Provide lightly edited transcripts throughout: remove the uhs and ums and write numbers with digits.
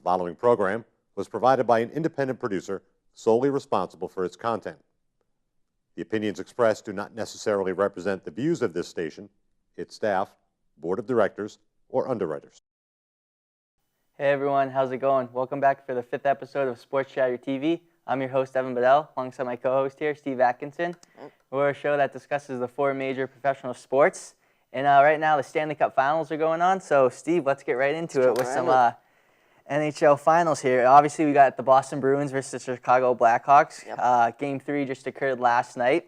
following program was provided by an independent producer solely responsible for its content. The opinions expressed do not necessarily represent the views of this station, its staff, board of directors, or underwriters. Hey everyone, how's it going? Welcome back for the 5th episode of Sports Chatter TV. I'm your host, Evan Bedell, alongside my co-host here, Steve Atkinson. We're a show that discusses the 4 major professional sports. And right now, the Stanley Cup Finals are going on. So, Steve, let's get right into it with some NHL Finals here. Obviously, we got the Boston Bruins versus the Chicago Blackhawks. Yep. Game 3 just occurred last night.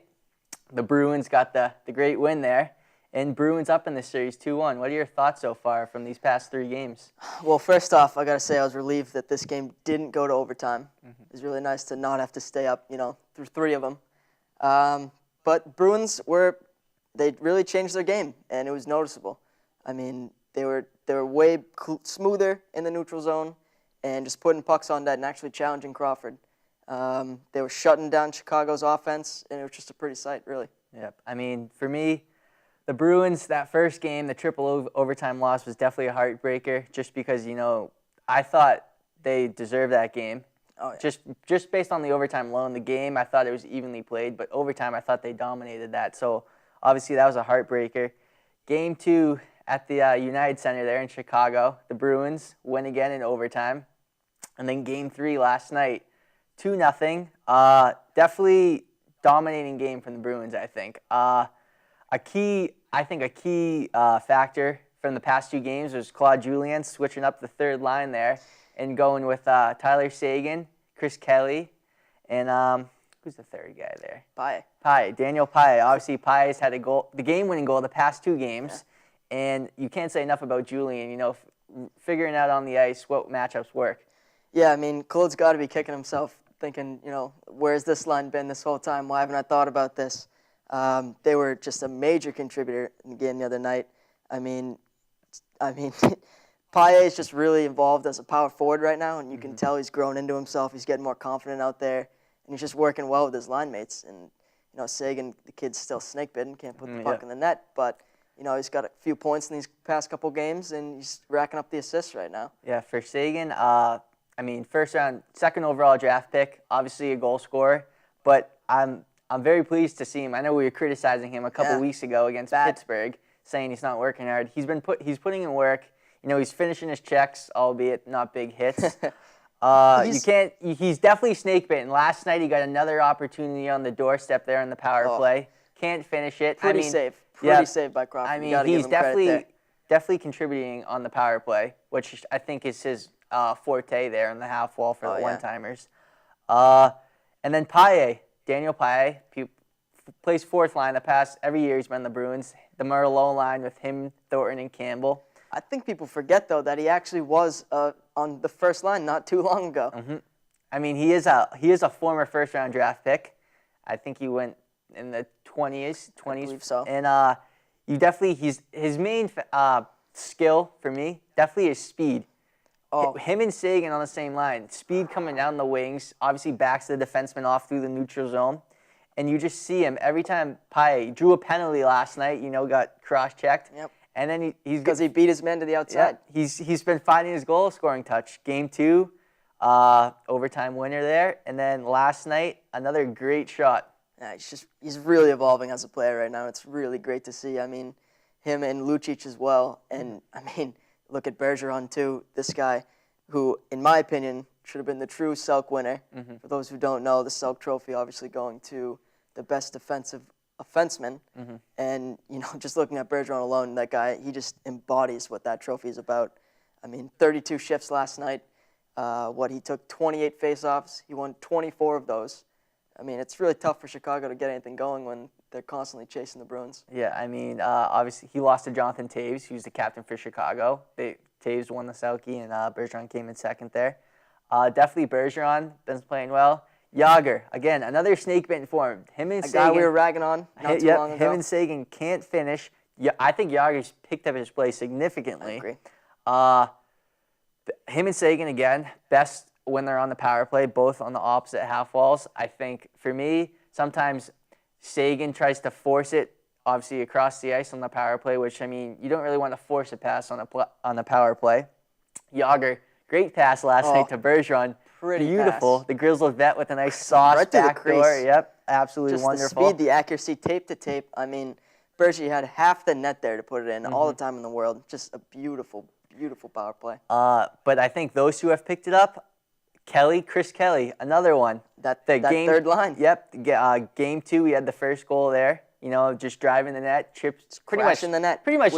The Bruins got the great win there. And Bruins up in this series 2-1. What are your thoughts so far from these past 3 games? Well, first off, I got to say I was relieved that this game didn't go to overtime. It was really nice to not have to stay up, through 3 of them. But Bruins they really changed their game, and it was noticeable. I mean, they were way smoother in the neutral zone and just putting pucks on net and actually challenging Crawford. They were shutting down Chicago's offense, and it was just a pretty sight, really. Yep. I mean, for me, the Bruins, that first game, the triple overtime loss was definitely a heartbreaker just because, I thought they deserved that game. Oh, yeah. Just based on the overtime alone, the game, I thought it was evenly played, but overtime, I thought they dominated that. So, obviously, that was a heartbreaker. Game 2 at the United Center there in Chicago, the Bruins win again in overtime. And then Game 3 last night, 2-0. Definitely dominating game from the Bruins, I think. A key factor from the past 2 games was Claude Julien switching up the third line there and going with Tyler Seguin, Chris Kelly, and who's the third guy there? Daniel Paille. Obviously, Paille's had the game-winning goal the past 2 games, and you can't say enough about Julien. Figuring out on the ice what matchups work. Yeah, I mean, Claude's got to be kicking himself, thinking, where's this line been this whole time? Why haven't I thought about this? They were just a major contributor in the game the other night. I mean, Paille is just really involved as a power forward right now, and you can tell he's grown into himself. He's getting more confident out there, and he's just working well with his line mates. And Seguin, the kid's still snake bitten, can't put the puck in the net, but he's got a few points in these past couple games, and he's racking up the assists right now. Yeah, for Seguin, first round, second overall draft pick, obviously a goal scorer, but I'm very pleased to see him. I know we were criticizing him a couple weeks ago against Pittsburgh, saying he's not working hard. He's putting in work. He's finishing his checks, albeit not big hits. He's definitely snake bitten. Last night he got another opportunity on the doorstep there in the power play. Can't finish it. Pretty safe by Crawford. I mean, he's definitely contributing on the power play, which I think is his forte there in the half wall for the one-timers. And then Daniel Paille, plays 4th line. The past every year he's been the Bruins. The Merlot line with him, Thornton, and Campbell. I think people forget, though, that he actually was on the first line not too long ago. I mean, he is a former first-round draft pick. I think he went in the 20s. I believe so. And his main skill for me definitely is speed. Him and Seguin on the same line. Speed coming down the wings, obviously backs the defenseman off through the neutral zone. And you just see him every time Paille drew a penalty last night, got cross-checked. Yep. And then he's because he beat his man to the outside. Yeah, he's been finding his goal-scoring touch. Game 2, overtime winner there. And then last night, another great shot. Yeah, he's really evolving as a player right now. It's really great to see. I mean, him and Lucic as well. And, look at Bergeron, too. This guy who, in my opinion, should have been the true Selk winner. For those who don't know, the Selk trophy obviously going to the best defenseman. And, just looking at Bergeron alone, that guy, he just embodies what that trophy is about. 32 shifts last night. He took 28 faceoffs. He won 24 of those. It's really tough for Chicago to get anything going when they're constantly chasing the Bruins. Yeah, obviously he lost to Jonathan Toews, who's the captain for Chicago. Toews won the Selkie, and Bergeron came in second there. Definitely Bergeron, been playing well. Jágr, again, another snake-bitten form. Him and Seguin, guy we were ragging on not too long ago. Him and Seguin can't finish. Yeah, I think Jágr's picked up his play significantly. I agree. Him and Seguin, again, best when they're on the power play, both on the opposite half walls. I think, for me, sometimes Seguin tries to force it, obviously, across the ice on the power play, which, you don't really want to force a pass on the power play. Jágr Great pass last night to Bergeron. Pretty Beautiful. pass. The Grizzlies vet with a nice sauce Right through the backdoor. crease. Yep, absolutely Just wonderful. the speed, the accuracy, tape to tape. I mean, Bergie had half the net there to put it in all the time in the world. Just a beautiful, beautiful power play. But I think those who have picked it up, Chris Kelly, another one. That third line. Yep. Game 2, we had the first goal there. Just driving the net, chips, Crashing the net, pretty much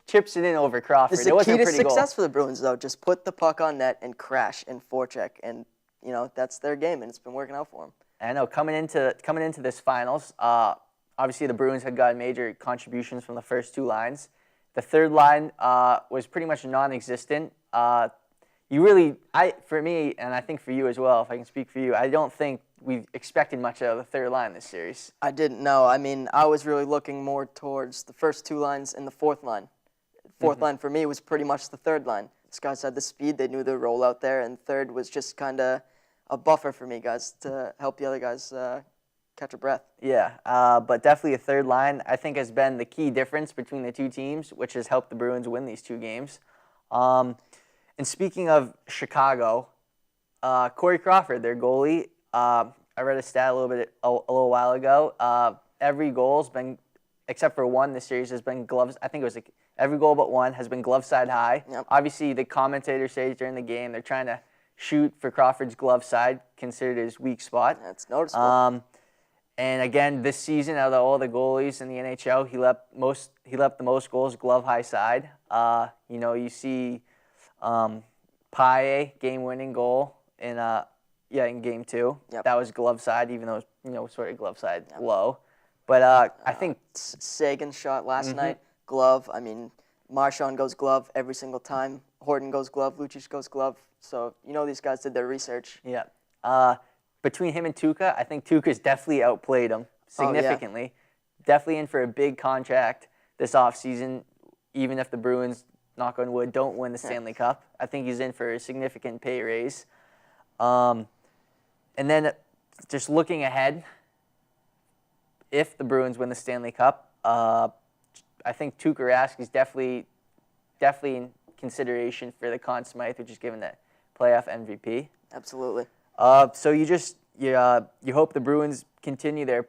chips it in over Crawford. This is the key to success for the Bruins, though. Just put the puck on net and crash and forecheck, and that's their game, and it's been working out for them. I know coming into this finals, obviously the Bruins had gotten major contributions from the first 2 lines. The third line was pretty much non-existent. For me, and I think for you as well, if I can speak for you, I don't think we expected much out of the third line this series. I didn't know. I mean, I was really looking more towards the first 2 lines and the fourth line. Fourth line for me was pretty much the third line. These guys had the speed, they knew their role out there, and third was just kind of a buffer for me, guys, to help the other guys catch a breath. Yeah, but definitely a third line, I think, has been the key difference between the 2 teams, which has helped the Bruins win these 2 games. And speaking of Chicago, Corey Crawford, their goalie, I read a stat a little while ago. Every goal's been, except for one this series, has been gloves. I think it was every goal but one has been glove side high. Yep. Obviously, the commentators say during the game they're trying to shoot for Crawford's glove side, considered his weak spot. That's noticeable. And again, this season, out of all the goalies in the NHL, he left the most goals glove high side. You see Paille game-winning goal in Game 2. Yep. That was glove side, even though it was sort of glove side low. But I think Sagan's shot last night, glove. I mean, Marchand goes glove every single time. Horton goes glove. Lucic goes glove. So these guys did their research. Yeah. Between him and Tuukka, I think Tuukka's definitely outplayed him significantly. Oh, yeah. Definitely in for a big contract this offseason, even if the Bruins, knock on wood, don't win the Stanley Cup. I think he's in for a significant pay raise. And then just looking ahead, if the Bruins win the Stanley Cup, I think Tuukka Rask is definitely in consideration for the Conn Smythe, which is given the playoff MVP. Absolutely. So you hope the Bruins continue their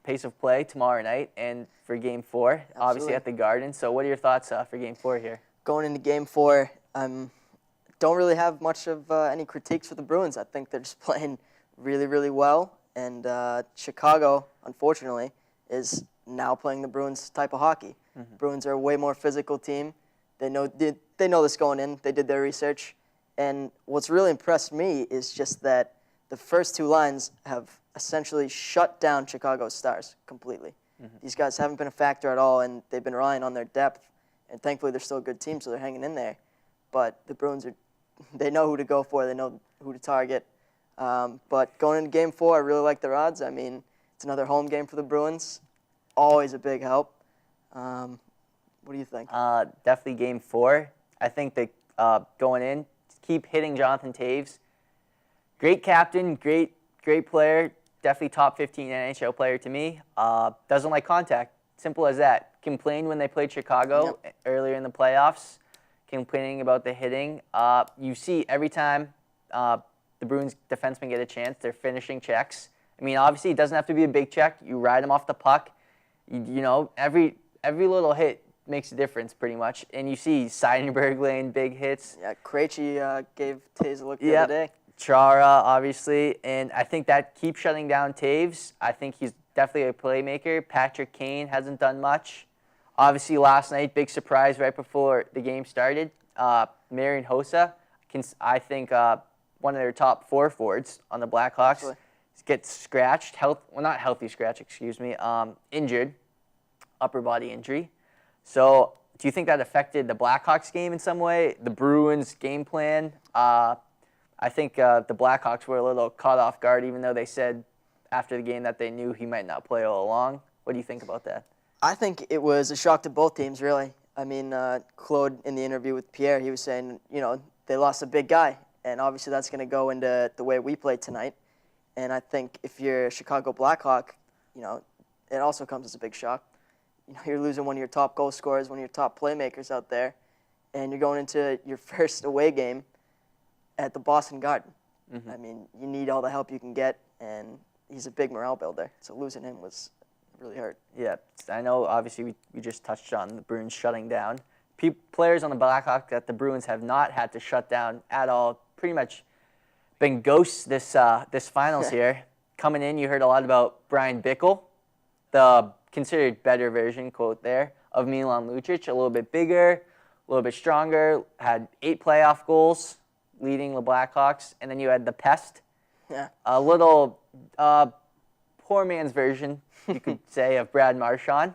pace of play tomorrow night and for Game 4, obviously at the Garden. So what are your thoughts for Game 4 here? Going into Game 4, don't really have much of any critiques for the Bruins. I think they're just playing really, really well. And Chicago, unfortunately, is now playing the Bruins type of hockey. Bruins are a way more physical team. They know this going in. They did their research. And what's really impressed me is just that the first 2 lines have essentially shut down Chicago's stars completely. These guys haven't been a factor at all, and they've been relying on their depth. And thankfully, they're still a good team, so they're hanging in there. But the Bruins they know who to go for. They know who to target. But going into Game 4, I really like their odds. I mean, it's another home game for the Bruins. Always a big help. What do you think? Definitely Game 4. I think that going in, keep hitting Jonathan Toews. Great captain, great player, definitely top 15 NHL player to me. Doesn't like contact. Simple as that. Complained when they played Chicago earlier in the playoffs, complaining about the hitting. You see every time the Bruins defensemen get a chance, they're finishing checks. I mean, obviously, it doesn't have to be a big check. You ride them off the puck. Every little hit makes a difference pretty much. And you see Seidenberg laying big hits. Yeah, Krejci gave Toews a look the other day. Chara, obviously. And I think that keeps shutting down Toews. I think he's definitely a playmaker. Patrick Kane hasn't done much. Obviously, last night, big surprise right before the game started. Marian Hossa, I think one of their top 4 forwards on the Blackhawks, Absolutely. gets scratched. Not healthy scratch, excuse me. Injured, upper body injury. So do you think that affected the Blackhawks game in some way? The Bruins game plan? I think the Blackhawks were a little caught off guard, even though they said after the game that they knew he might not play all along. What do you think about that? I think it was a shock to both teams, really. I mean, Claude, in the interview with Pierre, he was saying, they lost a big guy, and obviously that's going to go into the way we played tonight. And I think if you're a Chicago Blackhawk, it also comes as a big shock. You're losing one of your top goal scorers, one of your top playmakers out there, and you're going into your first away game at the Boston Garden. I mean, you need all the help you can get, and he's a big morale builder. So losing him was really hurt. Yeah, I know. Obviously, we just touched on the Bruins shutting down. Players on the Blackhawks that the Bruins have not had to shut down at all. Pretty much been ghosts this finals here. Coming in, you heard a lot about Brian Bickle, the considered better version, quote there, of Milan Lucic. A little bit bigger, a little bit stronger. Had 8 playoff goals, leading the Blackhawks, and then you had the Pest. Yeah. A little poor man's version, you could say, of Brad Marchand.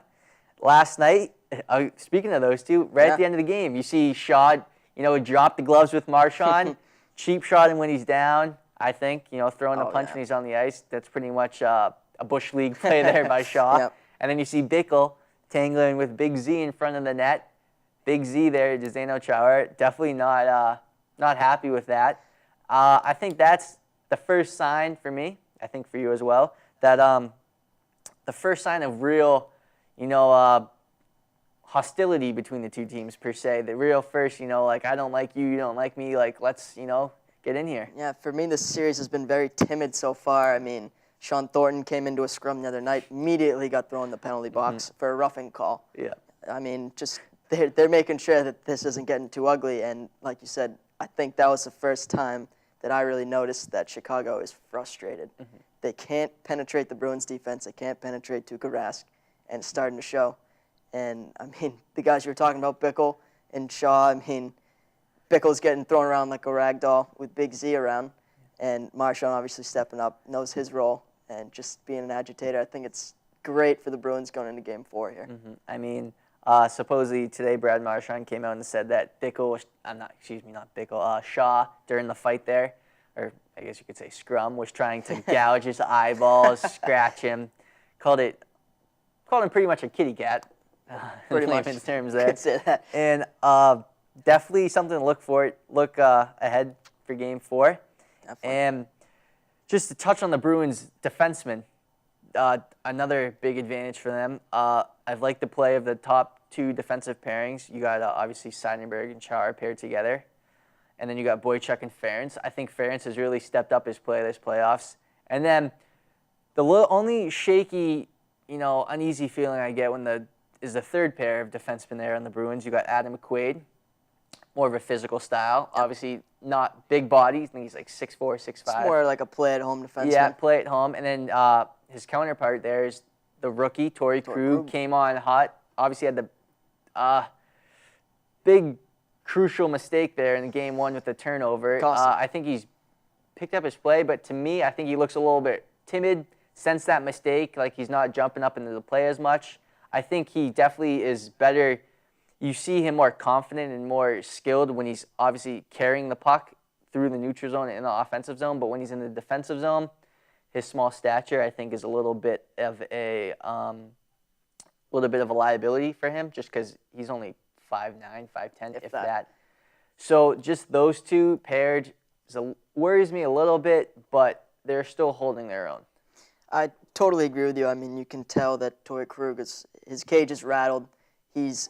Last night, speaking of those two, right at the end of the game, you see Shaw, drop the gloves with Marchand, cheap shot him when he's down, I think, throwing the punch when he's on the ice. That's pretty much a Bush League play there by Shaw. Yep. And then you see Bickle tangling with Big Z in front of the net. Big Z there, Zdeno Chara, definitely not happy with that. I think that's the first sign for me, I think for you as well, that the first sign of real, hostility between the two teams per se. The real first, I don't like you, you don't like me, let's, get in here. Yeah, for me, this series has been very timid so far. I mean, Sean Thornton came into a scrum the other night, immediately got thrown in the penalty box for a roughing call. Yeah. I mean, just they're making sure that this isn't getting too ugly. And like you said, I think that was the first time that I really noticed that Chicago is frustrated. They can't penetrate the Bruins defense. They can't penetrate Tuukka Rask, and it's starting to show. And, I mean, the guys you were talking about, Bickle and Shaw, I mean, Bickle's getting thrown around like a rag doll with Big Z around, and Marchand obviously stepping up, knows his role, and just being an agitator. I think it's great for the Bruins going into Game 4 here. I mean, supposedly today Brad Marchand came out and said that Shaw, during the fight there, or I guess you could say scrum, was trying to gouge his eyeballs, scratch him, called him pretty much a kitty cat. Pretty in much. layman's terms there. Could say that. And definitely something to look ahead for Game 4. Definitely. And just to touch on the Bruins defensemen, another big advantage for them. I've liked the play of the top 2 defensive pairings. You got obviously Seidenberg and Chara paired together. And then you got Boychuk and Ferentz. I think Ferentz has really stepped up his play this playoffs. And then the only shaky, uneasy feeling I get is the third pair of defensemen there on the Bruins. You got Adam McQuaid, more of a physical style. Obviously not big body. I think he's like 6'4", 6'5". It's more like a play-at-home defenseman. Yeah, play at home. And then his counterpart there is the rookie, Torrey Krug, came on hot. Obviously had the big crucial mistake there in Game 1 with the turnover. I think he's picked up his play, but to me, I think he looks a little bit timid since that mistake, like he's not jumping up into the play as much. I think he definitely is better. You see him more confident and more skilled when he's obviously carrying the puck through the neutral zone and the offensive zone, but when he's in the defensive zone, his small stature, I think, is a little bit of a liability for him, just because he's only 5'9", 5'10", if that. So just those two paired worries me a little bit, but they're still holding their own. I totally agree with you. I mean, you can tell that Torrey Krug, his cage is rattled. He's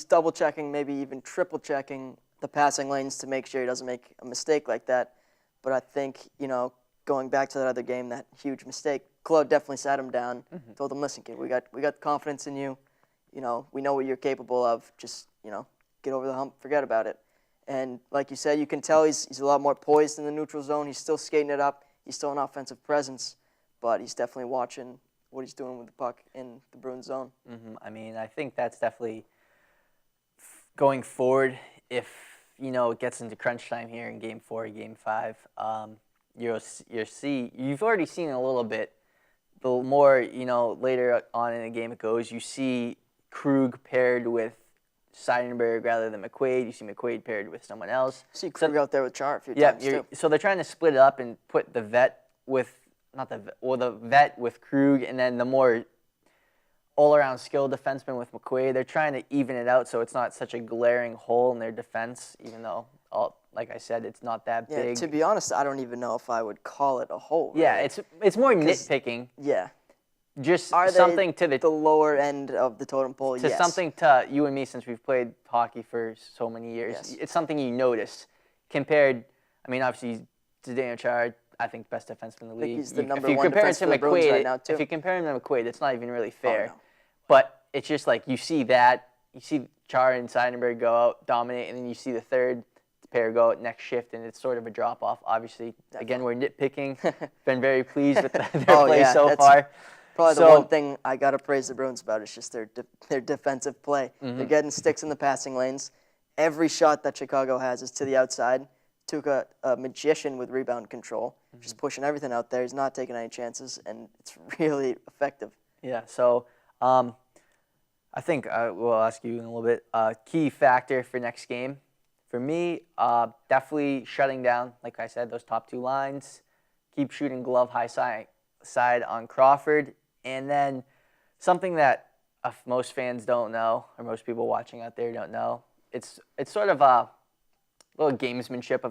double-checking, maybe even triple-checking the passing lanes to make sure he doesn't make a mistake like that. But I think, going back to that other game, that huge mistake, Claude definitely sat him down, told him, listen, kid, we got confidence in you. We know what you're capable of. Just, get over the hump, forget about it. And like you said, you can tell he's a lot more poised in the neutral zone. He's still skating it up. He's still an offensive presence, but he's definitely watching what he's doing with the puck in the Bruins zone. I mean, I think that's definitely going forward. If it gets into crunch time here in Game 4, Game 5, you've already seen it a little bit. The more later on in the game it goes, you see Krug paired with Seidenberg rather than McQuaid. You see McQuaid paired with someone else. You see Krug out there with Chara a few times too. So they're trying to split it up and put the vet with the vet with Krug, and then the more all-around skill defenseman with McQuaid. They're trying to even it out so it's not such a glaring hole in their defense, even though, like I said, it's not that big. To be honest, I don't even know if I would call it a hole. Really. Yeah, it's more nitpicking. Yeah. Just Are something they to the lower end of the totem pole? To yes. something to you and me, since we've played hockey for so many years. Yes. It's something you notice compared. I mean, obviously, Zdeno Chara, I think best defenseman in the league. I think he's the number if you one compare defenseman him for the Bruins right now, too. If you compare him to McQuaid, it's not even really fair. no. But it's just like you see that. You see Chara and Seidenberg go out, dominate, and then you see the third pair go out next shift, and it's sort of a drop-off. Obviously, again, we're nitpicking. Been very pleased with their play so far. Probably the one thing I got to praise the Bruins about is just their defensive play. They're getting sticks in the passing lanes. Every shot that Chicago has is to the outside. Tuukka, a magician with rebound control, just pushing everything out there. He's not taking any chances, and it's really effective. Yeah, so I think we'll ask you in a little bit. Key factor for next game, for me, definitely shutting down, like I said, those top two lines. Keep shooting glove high side on Crawford. And then something that most fans don't know, or most people watching out there don't know, it's sort of a little gamesmanship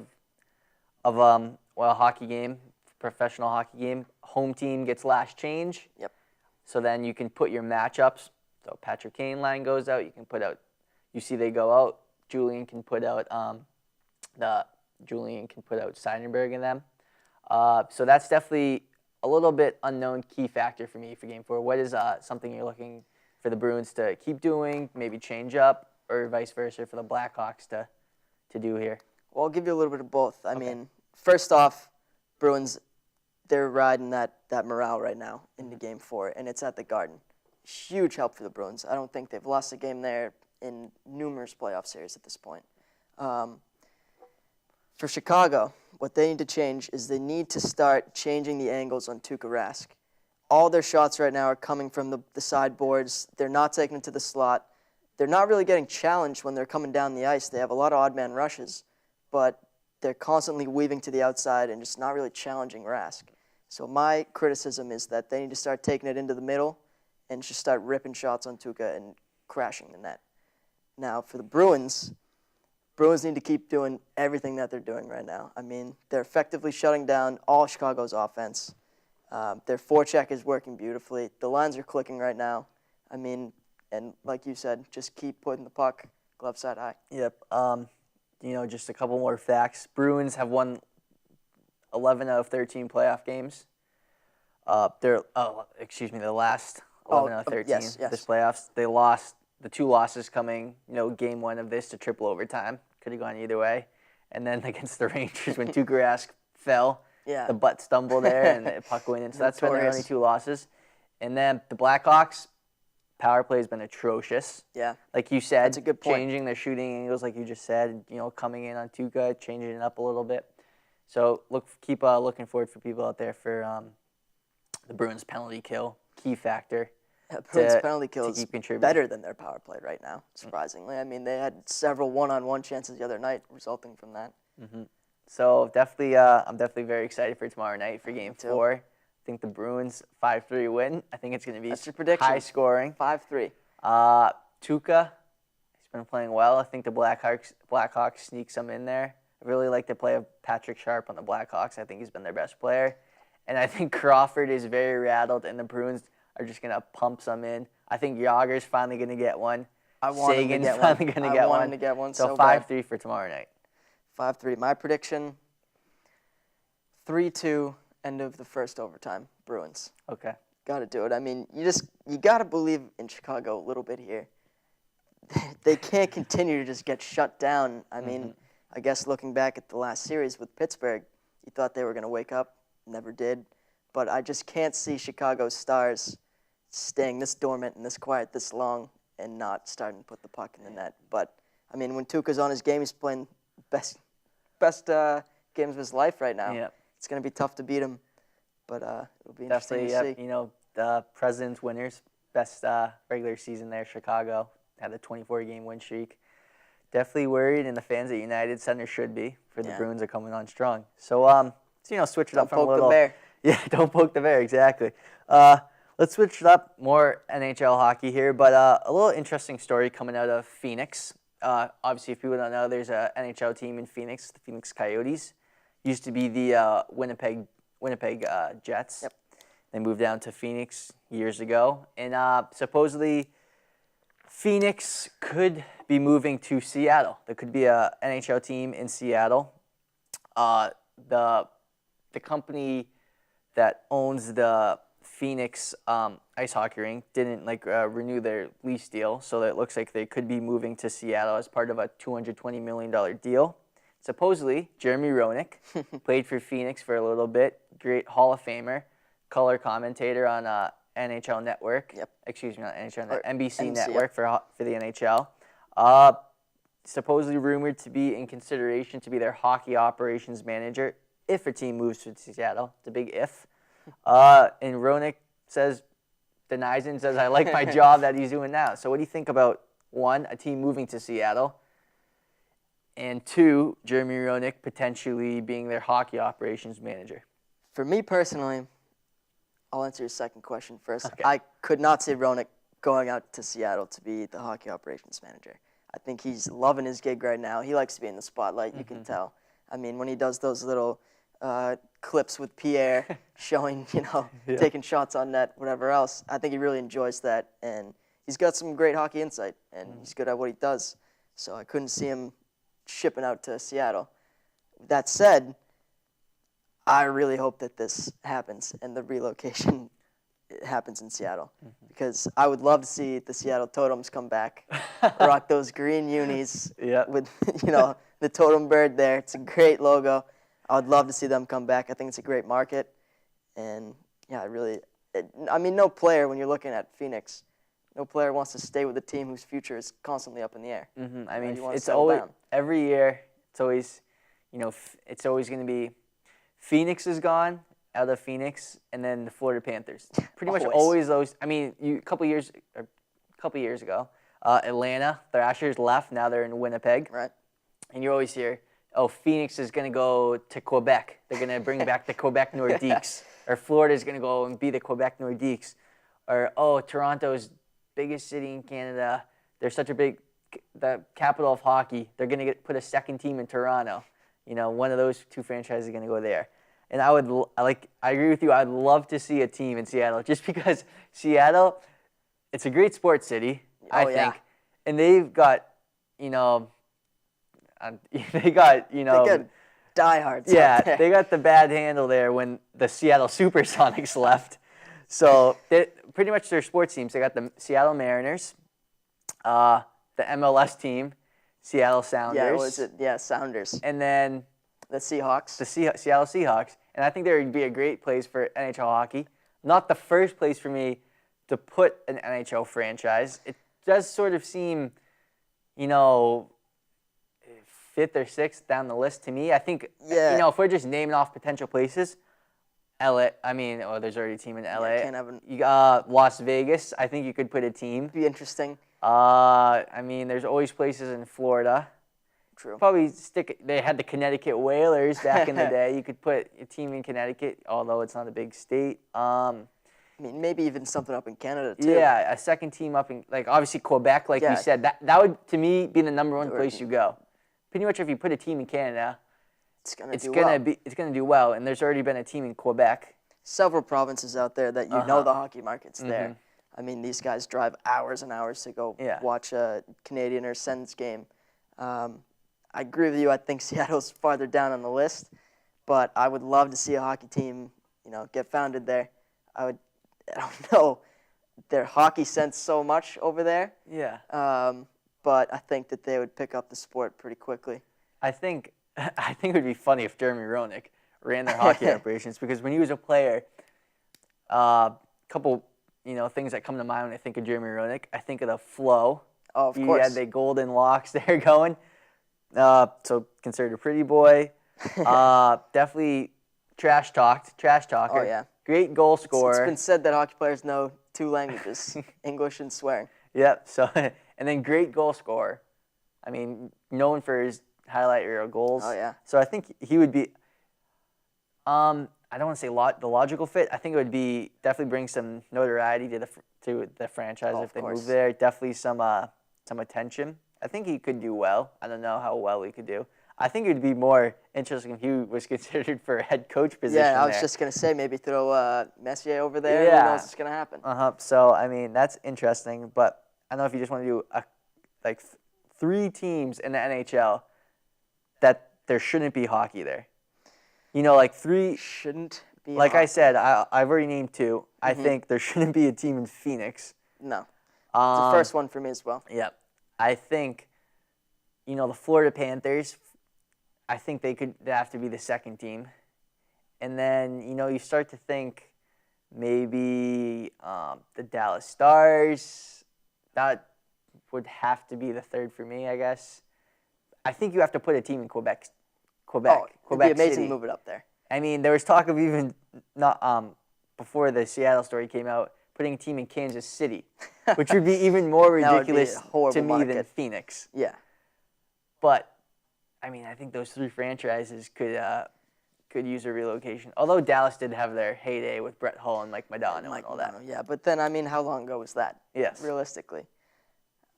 of a hockey game, professional hockey game. Home team gets last change. Yep. So then you can put your matchups. So Patrick Kane line goes out. You can put out. You see they go out. Julian can put out Seidenberg in them. So that's definitely a little bit unknown key factor for me for Game 4. What is something you're looking for the Bruins to keep doing, maybe change up, or vice versa for the Blackhawks to do here? Well, I'll give you a little bit of both. I mean, first off, Bruins, they're riding that morale right now into Game 4, and it's at the Garden. Huge help for the Bruins. I don't think they've lost a game there in numerous playoff series at this point. For Chicago, what they need to change is they need to start changing the angles on Tuukka Rask. All their shots right now are coming from the sideboards. They're not taking it to the slot. They're not really getting challenged when they're coming down the ice. They have a lot of odd man rushes, but they're constantly weaving to the outside and just not really challenging Rask. So my criticism is that they need to start taking it into the middle and just start ripping shots on Tuukka and crashing the net. Now, for the Bruins need to keep doing everything that they're doing right now. I mean, they're effectively shutting down all Chicago's offense. Their forecheck is working beautifully. The lines are clicking right now. I mean, and like you said, just keep putting the puck glove side high. Yep. Just a couple more facts. Bruins have won 11 out of 13 playoff games. The last 11 out of 13 yes. this playoffs. They lost the two losses coming, Game 1 of this to triple overtime. Could have gone either way. And then against the Rangers when Tuukka Rask fell, the butt stumble there and the puck went in. So that's been their only two losses. And then the Blackhawks, power play has been atrocious. Yeah. Like you said, that's a good point. Changing their shooting angles, like you just said, coming in on Tuukka, changing it up a little bit. So keep looking forward for people out there for the Bruins penalty kill, key factor. Bruins penalty kill is contributing. better than their power play right now, surprisingly. I mean, they had several one-on-one chances the other night resulting from that. Mm-hmm. So definitely, I'm definitely very excited for tomorrow night for Game 4. I think the Bruins 5-3 win. I think it's going to be That's your prediction. High scoring. 5-3. Tuukka, he's been playing well. I think the Blackhawks sneak some in there. I really like the play of Patrick Sharp on the Blackhawks. I think he's been their best player. And I think Crawford is very rattled, and the Bruins are just going to pump some in. I think Yager's finally going to get one. Sagan's finally going to get one. I want him to get one so 5-3 for tomorrow night. 5-3. My prediction, 3-2, end of the first overtime, Bruins. Okay. Got to do it. I mean, you got to believe in Chicago a little bit here. They can't continue to just get shut down. I mean, I guess looking back at the last series with Pittsburgh, you thought they were going to wake up. Never did. But I just can't see Chicago's stars staying this dormant and this quiet this long and not starting to put the puck in the net. But, I mean, when Tuukka's on his game, he's playing best games of his life right now. Yep. It's going to be tough to beat him. But it'll be interesting to see. The President's winners, best regular season there, Chicago, had a 24-game win streak. Definitely worried, and the fans at United Center should be, for the Bruins are coming on strong. So, switch it up from a little. Don't poke the bear. Yeah, don't poke the bear, exactly. Let's switch it up, more NHL hockey here, but a little interesting story coming out of Phoenix. Obviously, if people don't know, there's an NHL team in Phoenix, the Phoenix Coyotes. Used to be the Winnipeg Jets. Yep. They moved down to Phoenix years ago, and supposedly Phoenix could be moving to Seattle. There could be a NHL team in Seattle. The company that owns the Phoenix ice hockey rink didn't renew their lease deal, so it looks like they could be moving to Seattle as part of a $220 million deal. Supposedly, Jeremy Roenick played for Phoenix for a little bit. Great Hall of Famer, color commentator on NHL Network. Yep. Excuse me, not NHL Network, NBC NBC, Network for the NHL. Supposedly rumored to be in consideration to be their hockey operations manager if a team moves to Seattle. It's a big if. And Roenick denies it and says, I like my job that he's doing now. So what do you think about, one, a team moving to Seattle, and two, Jeremy Roenick potentially being their hockey operations manager? For me personally, I'll answer your second question first. Okay. I could not see Roenick going out to Seattle to be the hockey operations manager. I think he's loving his gig right now. He likes to be in the spotlight, you can tell. I mean, when he does those little clips with Pierre showing, taking shots on net, whatever else, I think he really enjoys that. And he's got some great hockey insight, and he's good at what he does. So I couldn't see him shipping out to Seattle. That said, I really hope that this happens and the relocation happens in Seattle, because I would love to see the Seattle Totems come back, rock those green unis with the totem bird there. It's a great logo. I would love to see them come back. I think it's a great market, and no player, when you're looking at Phoenix, no player wants to stay with a team whose future is constantly up in the air. I mean, it's always every year. It's always, it's always going to be Phoenix is gone out of Phoenix, and then the Florida Panthers. Pretty much always those. I mean, a couple years ago, Atlanta Thrashers left. Now they're in Winnipeg. Right. And you always hear, oh, Phoenix is going to go to Quebec. They're going to bring back the Quebec Nordiques. Or Florida is going to go and be the Quebec Nordiques. Or, oh, Toronto's biggest city in Canada. They're such a the capital of hockey. They're going to put a second team in Toronto. One of those two franchises is going to go there. And I agree with you. I'd love to see a team in Seattle, just because Seattle, it's a great sports city, I think. And they've got, they got diehards. Yeah, out there. they got the bad handle there when the Seattle Supersonics left. So pretty much their sports teams. They got the Seattle Mariners, the MLS team, Seattle Sounders. Yeah, what was it? Yeah, Sounders. And then the Seahawks. The Seattle Seahawks. And I think there would be a great place for NHL hockey. Not the first place for me to put an NHL franchise. It does sort of seem, fifth or sixth down the list to me. I think, if we're just naming off potential places, LA. I mean, there's already a team in LA. Yeah, can't have you got Las Vegas. I think you could put a team. Be interesting. I mean, there's always places in Florida. True. Probably they had the Connecticut Whalers back in the day. You could put a team in Connecticut, although it's not a big state. I mean, maybe even something up in Canada, too. Yeah, a second team up in, obviously Quebec, you said. That would, to me, be the number one place you go. Pretty much if you put a team in Canada, it's gonna do well, and there's already been a team in Quebec. Several provinces out there that the hockey market's there. I mean, these guys drive hours and hours to go watch a Canadian or Sens game. I agree with you. I think Seattle's farther down on the list, but I would love to see a hockey team, get founded there. I don't know their hockey sense so much over there. Yeah. But I think that they would pick up the sport pretty quickly. I think it would be funny if Jeremy Roenick ran their hockey operations, because when he was a player, a couple things that come to mind when I think of Jeremy Roenick, I think of the flow. Oh, of he course. He had the golden locks there going. So considered a pretty boy. Definitely trash talker. Oh, yeah. Great goal scorer. It's been said that hockey players know two languages, English and swearing. Yep. So, and then great goal scorer. I mean, known for his highlight reel goals. Oh, yeah. So I think he would be, I don't want to say the logical fit. I think it would be definitely bring some notoriety to the franchise if they move there. Definitely some attention. I think he could do well. I don't know how well he could do. I think it would be more interesting if he was considered for a head coach position. Yeah, I was just going to say maybe throw Messier over there. Yeah. Who knows what's going to happen? So, I mean, that's interesting. But I don't know if you just want to do 3 teams in the NHL that there shouldn't be hockey there. like three. Shouldn't be. Like I hockey. said, I've already named two. I think there shouldn't be a team in Phoenix. No. It's the first one for me as well. Yep. I think, the Florida Panthers, I think they have to be the second team. And then, you start to think maybe the Dallas Stars. That would have to be the third for me, I guess. I think you have to put a team in Quebec. Oh, it'd be amazing City. to move it up there. I mean, there was talk of even not before the Seattle story came out, putting a team in Kansas City, which would be even more ridiculous to me than Phoenix. Yeah. But I mean, I think those three franchises could use a relocation. Although Dallas did have their heyday with Brett Hull and Mike Modano and all that. Yeah, but then, I mean, how long ago was that? Yes. Realistically.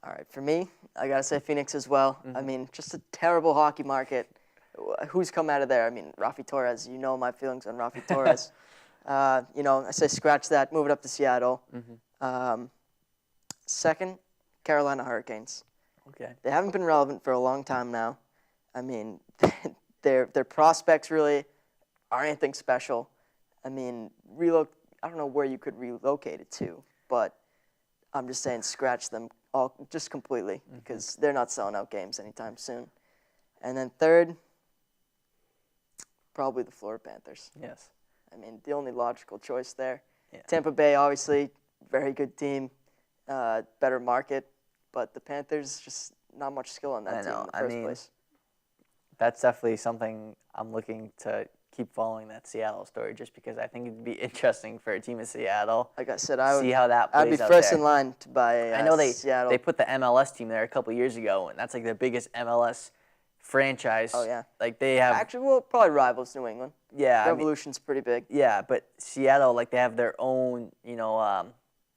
All right, for me, I got to say Phoenix as well. I mean, just a terrible hockey market. Who's come out of there? I mean, Rafi Torres, my feelings on Rafi Torres. I say scratch that, move it up to Seattle. Second, Carolina Hurricanes. Okay. They haven't been relevant for a long time now. I mean, their prospects really aren't anything special. I mean, I don't know where you could relocate it to, but I'm just saying scratch them all just completely because they're not selling out games anytime soon. And then third, probably the Florida Panthers. Yes. I mean, the only logical choice there. Yeah. Tampa Bay, obviously, very good team, better market, but the Panthers, just not much skill on that team in the first place. That's definitely something I'm looking to keep following, that Seattle story, just because I think it'd be interesting for a team in Seattle. Like I said, see how that plays I'd be out first there. in line to buy I know Seattle. they put the MLS team there a couple years ago, and that's like the biggest MLS franchise. Oh, yeah. Like they have. Actually, well, probably rivals New England. Yeah. Revolution's pretty big. Yeah, but Seattle, like they have their own,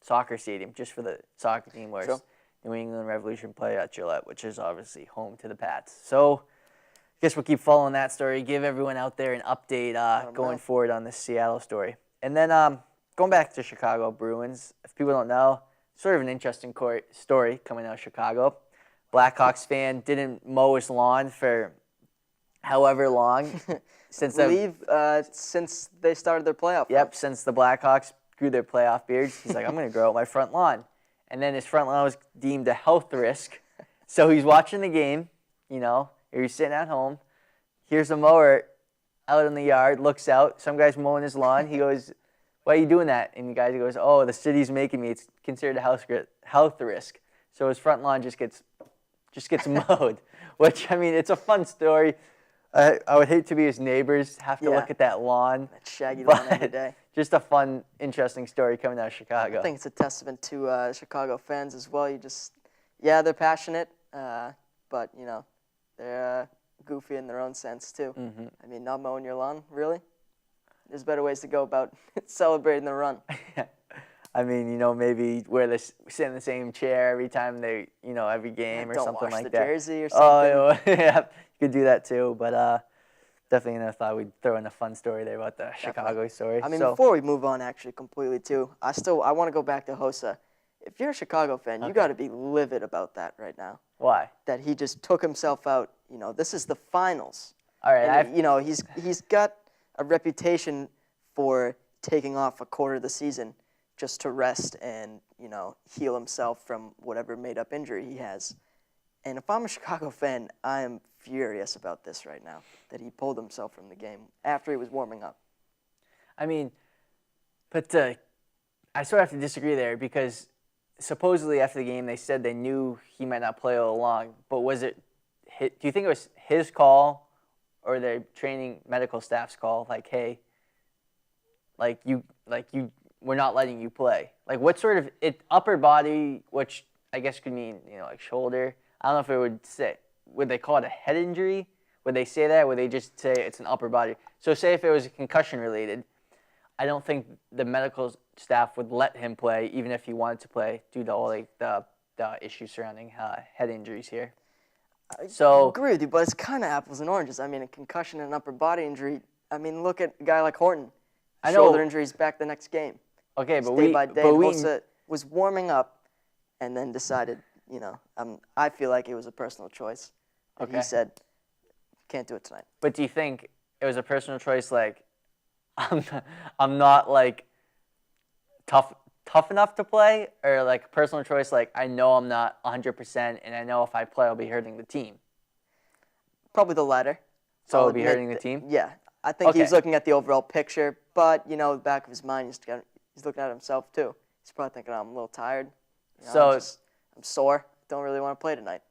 soccer stadium just for the soccer team, whereas Sure. New England Revolution play at Gillette, which is obviously home to the Pats. So I guess we'll keep following that story, give everyone out there an update going forward on this Seattle story. And then going back to Chicago Bruins, if people don't know, sort of an interesting story coming out of Chicago. Blackhawks fan didn't mow his lawn for however long since since they started their playoff. Yep, since the Blackhawks grew their playoff beards. He's like, I'm going to grow out my front lawn. And then his front lawn was deemed a health risk. So he's watching the game, or he's sitting at home. Here's a mower out in the yard, looks out. Some guy's mowing his lawn. He goes, why are you doing that? And the guy goes, oh, the city's making me. It's considered a health risk. So his front lawn just gets mowed, which, I mean, it's a fun story. I would hate to be his neighbors, have to look at that lawn. That shaggy lawn every day. Just a fun, interesting story coming out of Chicago. I think it's a testament to Chicago fans as well. They're passionate, but, they're goofy in their own sense, too. I mean, not mowing your lawn, really? There's better ways to go about celebrating the run. I mean, maybe sit in the same chair every time they, every game or something like that. Don't wash the jersey or something. Oh, yeah, you could do that too. But definitely, thought we'd throw in a fun story there about the Chicago story. I mean, before we move on, actually, completely too, I want to go back to Hossa. If you're a Chicago fan, you got to be livid about that right now. Why? That he just took himself out. This is the finals. All right. And, he's got a reputation for taking off a quarter of the season just to rest and, heal himself from whatever made-up injury he has. And if I'm a Chicago fan, I am furious about this right now, that he pulled himself from the game after he was warming up. I mean, but I sort of have to disagree there because supposedly after the game they said they knew he might not play all along, but do you think it was his call or their training medical staff's call, like, hey, we're not letting you play? Like, what sort of upper body, which I guess could mean, like shoulder. I don't know if it would say, would they call it a head injury? Would they say that? Would they just say it's an upper body? So say if it was concussion related, I don't think the medical staff would let him play, even if he wanted to play, due to all the issues surrounding head injuries here. I agree with you, but it's kind of apples and oranges. I mean, a concussion and an upper body injury. I mean, look at a guy like Horton. Shoulder injuries back the next game. Okay, but day by day, Hossa was warming up, and then decided, I feel like it was a personal choice. He said, can't do it tonight. But do you think it was a personal choice, like I'm not like tough enough to play, or like a personal choice, like I know I'm not 100%, and I know if I play, I'll be hurting the team. Probably the latter. So I'll it'll be admit hurting the team? Yeah. I think Okay. he's looking at the overall picture, but, in the back of his mind, he's looking at himself, too. He's probably thinking, I'm a little tired. I'm sore. Don't really want to play tonight.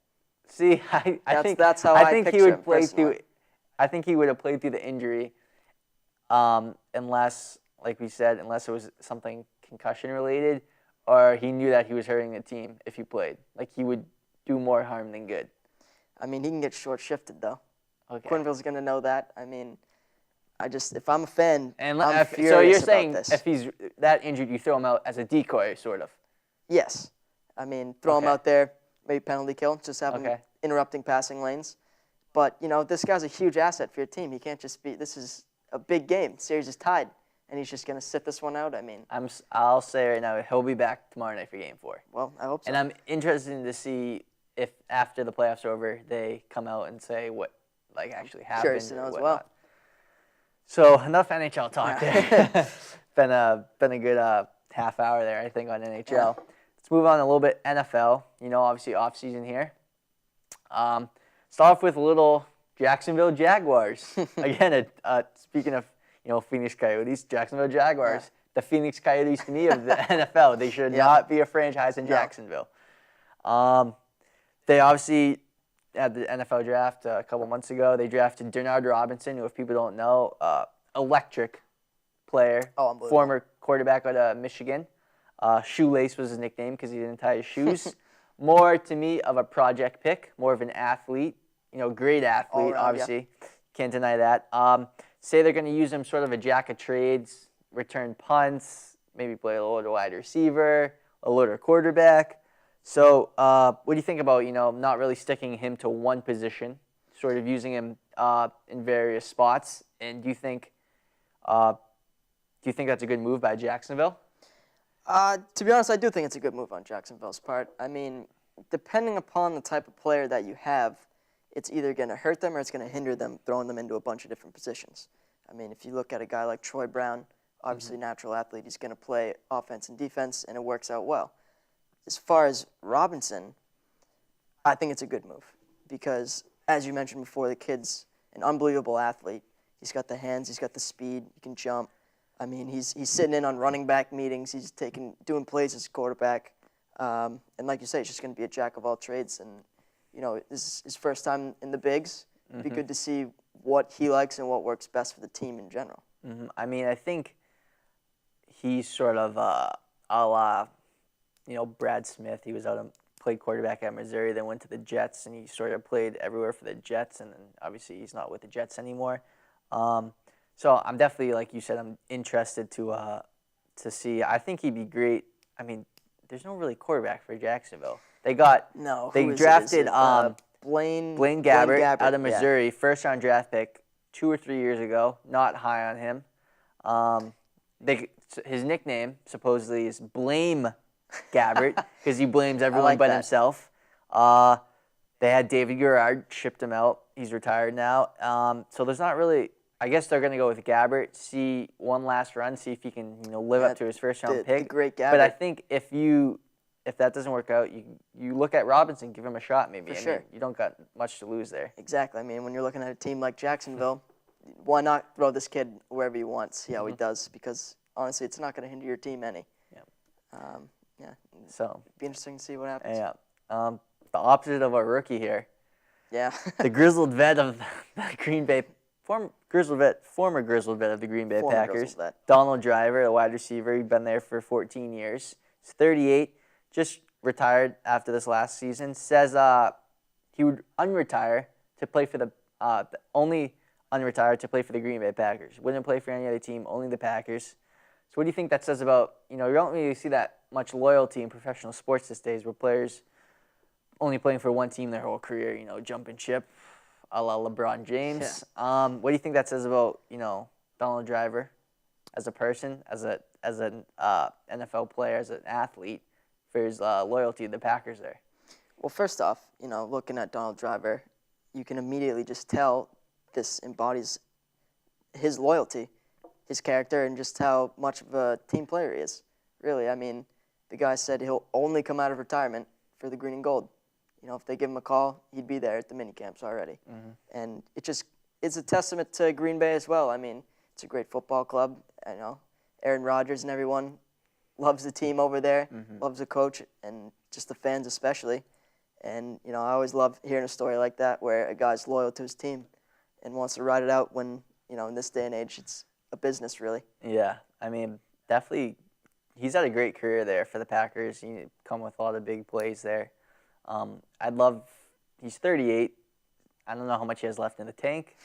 See, I think that's how I I think he picture would him play personally. through. I think he would have played through the injury, unless, like we said, unless it was something concussion related, or he knew that he was hurting the team if he played. Like he would do more harm than good. I mean, he can get short-shifted, though. Okay. Quinville's going to know that. I mean, if I'm a fan, And I'm so furious you're about saying this. if he's that injured, you throw him out as a decoy, sort of. Yes. I mean, throw him Okay. out there, maybe penalty kill, just have him Okay. interrupting passing lanes. But, this guy's a huge asset for your team. He can't just be – this is a big game. Series is tied, and he's just going to sit this one out. I mean – I'll say right now, he'll be back tomorrow night for Game 4. well, I hope so. And I'm interested to see if after the playoffs are over, they come out and say what like actually happened. Curious to know or as whatnot. well. So enough NHL talk Yeah. there. been a good half hour there, I think, on NHL. Let's move on a little bit NFL. Obviously off season here. Start off with a little Jacksonville Jaguars. Again, speaking of Phoenix Coyotes, Jacksonville Jaguars. Yeah. The Phoenix Coyotes to me of the NFL. They should not be a franchise in Jacksonville. They obviously at the NFL draft a couple months ago, they drafted Denard Robinson, who, if people don't know, electric player, unbelievable. former quarterback out of Michigan. Shoelace was his nickname because he didn't tie his shoes. More, to me, of a project pick, more of an athlete, great athlete, All-around, obviously. Can't deny that. Say they're going to use him sort of a jack of trades, return punts, maybe play a little wide receiver, a little quarterback. So what do you think about, not really sticking him to one position, sort of using him in various spots? And do you think that's a good move by Jacksonville? To be honest, I do think it's a good move on Jacksonville's part. I mean, depending upon the type of player that you have, it's either going to hurt them or it's going to hinder them, throwing them into a bunch of different positions. I mean, if you look at a guy like Troy Brown, obviously natural athlete, he's going to play offense and defense, and it works out well. As far as Robinson, I think it's a good move because, as you mentioned before, the kid's an unbelievable athlete. He's got the hands, he's got the speed, he can jump. I mean, he's sitting in on running back meetings. He's doing plays as a quarterback. And like you say, he's just going to be a jack of all trades. And, this is his first time in the bigs. It'd be good to see what he likes and what works best for the team in general. I mean, I think he's sort of a la, Brad Smith. He was played quarterback at Missouri, then went to the Jets, and he sort of played everywhere for the Jets. And then obviously he's not with the Jets anymore. So I'm definitely, like you said, I'm interested to see. I think he'd be great. I mean, there's no really quarterback for Jacksonville. They drafted Blaine Gabbert out of Missouri, first-round draft pick 2 or 3 years ago. Not high on him. His nickname supposedly is Blame Gabbert because he blames everyone but himself. They had David Garrard, shipped him out. He's retired now. So there's not really. I guess they're going to go with Gabbert, see one last run, see if he can live up to his first-round pick. The great Gabbert. But I think if that doesn't work out, you look at Robinson, give him a shot maybe. For sure. You don't got much to lose there. Exactly. I mean, when you're looking at a team like Jacksonville, why not throw this kid wherever you want, see how he does? Because, honestly, it's not going to hinder your team any. Yeah. So it'd be interesting to see what happens. Yeah. The opposite of a rookie here. Yeah. The grizzled vet of the Green Bay, former grizzled vet of the Green Bay Packers. Donald Driver, a wide receiver. He'd been there for 14 years. He's 38. Just retired after this last season. Says he would unretire to play for only unretire to play for the Green Bay Packers. Wouldn't play for any other team, only the Packers. So what do you think that says about, you don't really see that much loyalty in professional sports these days where players only playing for one team their whole career, jumping ship, a la LeBron James. Yeah. What do you think that says about, Donald Driver as a person, as an NFL player, as an athlete, for his loyalty to the Packers there? Well, first off, looking at Donald Driver, you can immediately just tell this embodies his loyalty, his character, and just how much of a team player he is. Really, I mean, the guy said he'll only come out of retirement for the green and gold. You know, if they give him a call, he'd be there at the mini camps already. And it's a testament to Green Bay as well. I mean, it's a great football club. You know, Aaron Rodgers and everyone loves the team over there, loves the coach, and just the fans especially. And, you know, I always love hearing a story like that where a guy's loyal to his team and wants to ride it out when, you know, in this day and age, it's a business, really. Yeah, I mean, definitely, he's had a great career there for the Packers. He come with a lot of big plays there. He's 38. I don't know how much he has left in the tank.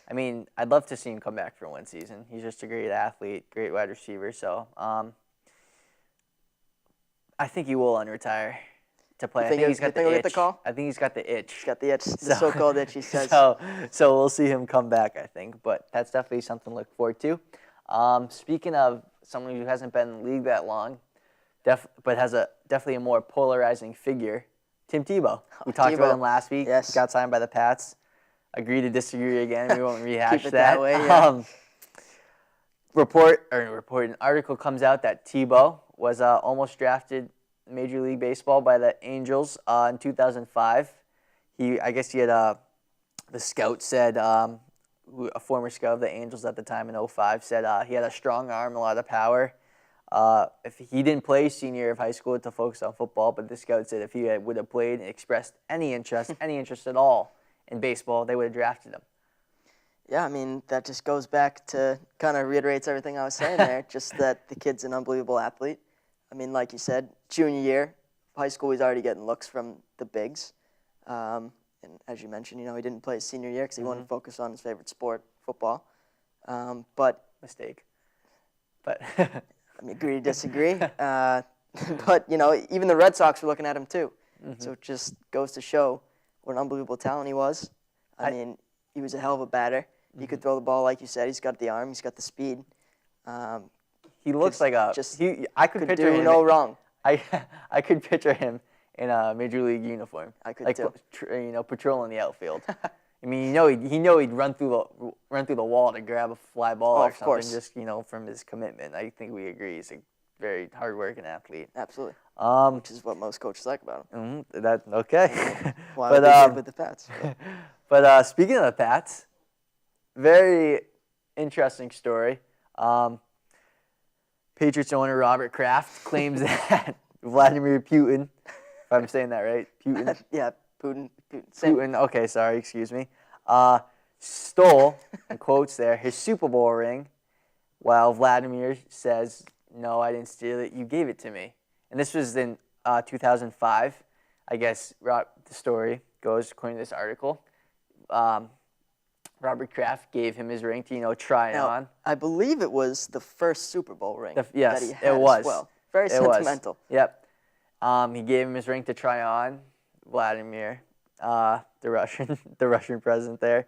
I mean, I'd love to see him come back for one season. He's just a great athlete, great wide receiver. So I think he will unretire to play. I think he's got the itch. I think he's got the itch. He's got the itch, the so-called itch, he says. So we'll see him come back, I think. But that's definitely something to look forward to. Speaking of someone who hasn't been in the league that long, but has definitely a more polarizing figure, Tim Tebow. We talked about him last week. Yes. Got signed by the Pats. Agree to disagree again. We won't rehash Keep it that. that way, yeah. An article comes out that Tebow was almost drafted Major League Baseball by the Angels in 2005. I guess he had the scout said, a former scout of the Angels at the time in 2005 said he had a strong arm, a lot of power. If he didn't play senior year of high school to focus on football, but the scout said if he would have played and expressed any interest at all in baseball, they would have drafted him. Yeah, I mean, that just goes back to kind of reiterates everything I was saying there, just that the kid's an unbelievable athlete. I mean, like you said, junior year of high school, he's already getting looks from the bigs. And as you mentioned, you know, he didn't play his senior year because he wanted to focus on his favorite sport, football. But Mistake. But I mean, agree to disagree. But, you know, even the Red Sox were looking at him too. So it just goes to show what an unbelievable talent he was. I mean, he was a hell of a batter. He could throw the ball, like you said. He's got the arm. He's got the speed. he looks like a. I could picture him. No wrong. I could picture him in a major league uniform. I could too. Patrolling the outfield. I mean, he'd run through the wall to grab a fly ball or of something. Course. Just from his commitment. I think we agree. He's a very hard-working athlete. Absolutely. Which is what most coaches like about him. Okay. Why would they with the Pats? But speaking of the Pats, very interesting story. Patriots owner Robert Kraft claims that Vladimir Putin, if I'm saying that right, Putin. Yeah, Putin. Putin. Okay, sorry, excuse me. Stole, in quotes there, his Super Bowl ring, while Vladimir says, "No, I didn't steal it. You gave it to me." And this was in 2005. I guess the story goes according to this article. Robert Kraft gave him his ring to, try it on. I believe it was the first Super Bowl ring Yes, that he had it was. as well. Very it sentimental. Was. Yep. He gave him his ring to try on. Vladimir, the Russian president there,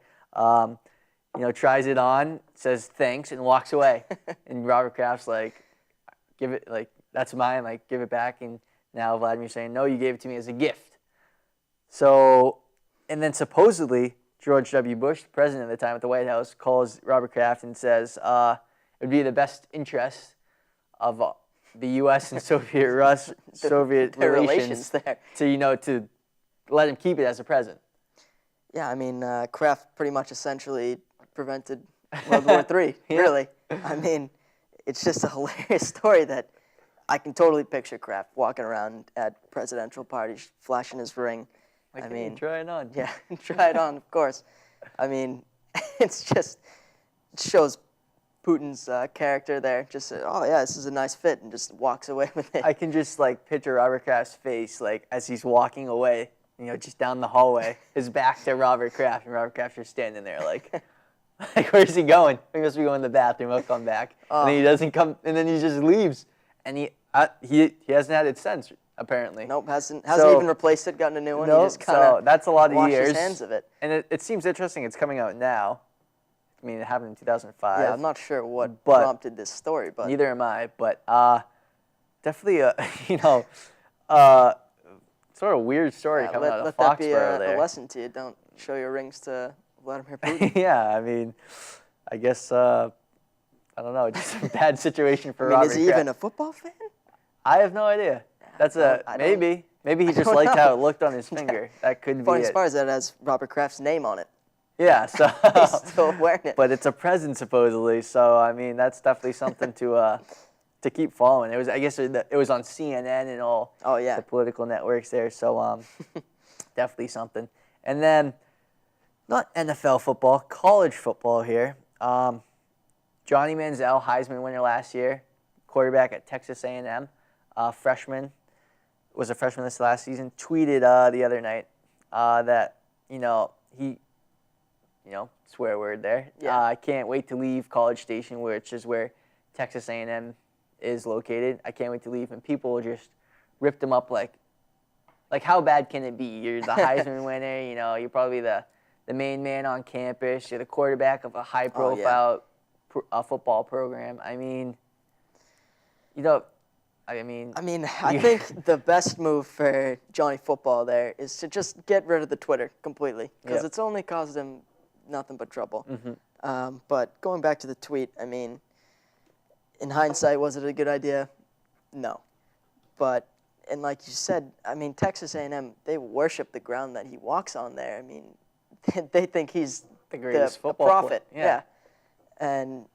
tries it on, says thanks, and walks away. And Robert Kraft's like, give it, that's mine, give it back. And now Vladimir's saying, no, you gave it to me as a gift. So, and then supposedly, George W. Bush, the president at the time at the White House, calls Robert Kraft and says it would be in the best interest of the U.S. and Soviet relations there to let him keep it as a present. Yeah, I mean, Kraft pretty much essentially prevented World War III, really. I mean, it's just a hilarious story that I can totally picture Kraft walking around at presidential parties, flashing his ring. Try it on. Yeah, try it on, of course. I mean, it shows Putin's character there. Just, this is a nice fit, and just walks away with it. I can just, picture Robert Kraft's face, as he's walking away, just down the hallway, his back to Robert Kraft, and Robert Kraft's just standing there, where's he going? He must be going to the bathroom. He'll come back. And then he doesn't come, and then he just leaves. And he hasn't had it since, apparently. Nope, hasn't even replaced it, gotten a new one. Nope, he just kind of that's a lot of washed years. his hands of it. And it seems interesting it's coming out now. I mean, it happened in 2005. Yeah, I'm not sure what prompted this story, but neither am I. But definitely sort of weird story coming out of Foxborough let that be there. a lesson to you. Don't show your rings to Vladimir Putin. Yeah, I mean, I guess I don't know, just a bad situation for I mean, Robert is he Kraft. even a football fan? I have no idea. That's maybe. Maybe he just don't liked know. how it looked on his finger. That could be Funny it. part is that it has Robert Kraft's name on it. Yeah, so He's still wearing it. but it's a present supposedly. So I mean, that's definitely something to keep following. I guess it was on CNN and all the political networks there. So definitely something. And then not NFL football, college football here. Johnny Manziel, Heisman winner last year, quarterback at Texas A&M, freshman. Was a freshman this last season, tweeted the other night that, he, swear word there. Yeah. I can't wait to leave College Station, which is where Texas A&M is located. I can't wait to leave. And people just ripped him up like how bad can it be? You're the Heisman winner, you're probably the main man on campus. You're the quarterback of a high-profile football program. I mean, I think the best move for Johnny Football there is to just get rid of the Twitter completely, because it's only caused him nothing but trouble. Mm-hmm. But going back to the tweet, I mean, in hindsight, was it a good idea? No. But, and like you said, I mean, Texas A&M, they worship the ground that he walks on there. I mean, they think he's the greatest football prophet. Yeah. And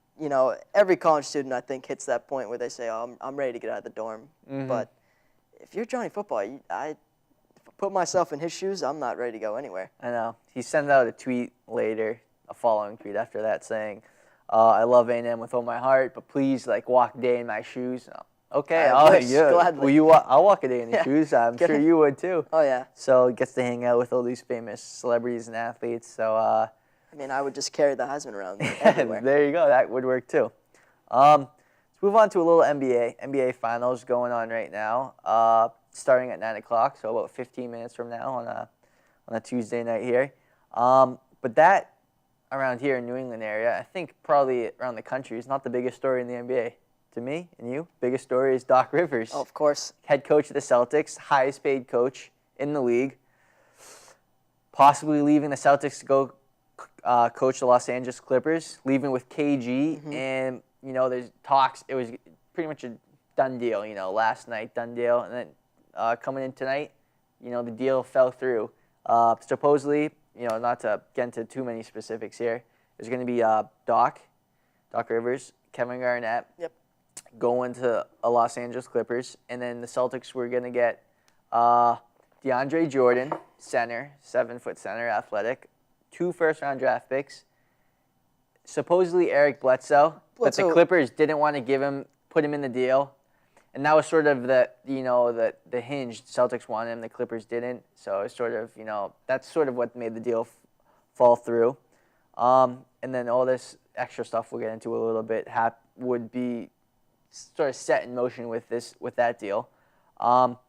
every college student, I think, hits that point where they say, oh, I'm ready to get out of the dorm. Mm-hmm. But if you're Johnny Football, if I put myself in his shoes, I'm not ready to go anywhere. I know. He sent out a tweet later, a following tweet after that saying, I love A&M with all my heart, but please, walk a day in my shoes. Okay, gladly. I'll walk a day in your shoes. I'm sure you would, too. Oh, yeah. So he gets to hang out with all these famous celebrities and athletes. So, I mean, I would just carry the Heisman around everywhere. There you go. That would work, too. Let's move on to a little NBA. NBA Finals going on right now, starting at 9 o'clock, so about 15 minutes from now on a Tuesday night here. But that, around here in New England area, I think probably around the country, is not the biggest story in the NBA. To me and you, biggest story is Doc Rivers. Oh, of course. Head coach of the Celtics, highest paid coach in the league, possibly leaving the Celtics to go coach the Los Angeles Clippers, leaving with KG, and there's talks. It was pretty much a done deal. Last night done deal, and then coming in tonight, the deal fell through. Supposedly, not to get into too many specifics here, there's going to be Doc Rivers, Kevin Garnett, going to a Los Angeles Clippers, and then the Celtics were going to get DeAndre Jordan, center, 7-foot center, athletic, 2 first-round draft picks. Supposedly Eric Bledsoe, but the Clippers didn't want to put him in the deal, and that was sort of the hinge. Celtics wanted him, the Clippers didn't, so it's sort of that's sort of what made the deal fall through. And then all this extra stuff we'll get into a little bit would be sort of set in motion with that deal. What